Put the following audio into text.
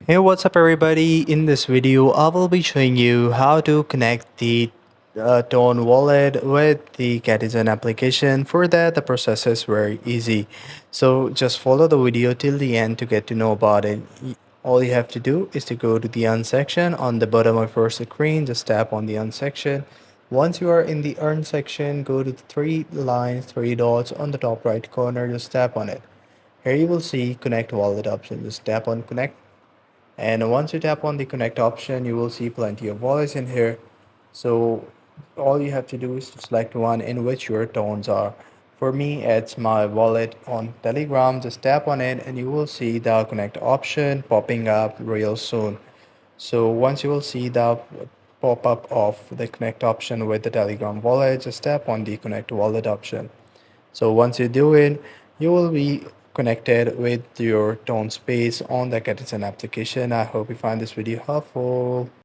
Hey, what's up everybody? In this video, I will be showing you how to connect the Tone wallet with the Catizen application. For that, the process is very easy. So just follow the video till the end to get to know about it. All you have to do is to go to the Earn section on the bottom of your screen. Just tap on the Earn section. Once you are in the Earn section, go to the three lines, three dots on the top right corner. Just tap on it. Here you will see Connect Wallet option. Just tap on Connect, and once you tap on the connect option, you will see plenty of wallets in here. So all you have to do is to select one in which your tones are. For me, it's my wallet on Telegram. Just tap on it and you will see the connect option popping up real soon. So once you will see the pop-up of the connect option with the Telegram wallet, just tap on the connect wallet option. So once you do it, you will be connected with your tone space on the Catizen application. I hope you find this video helpful.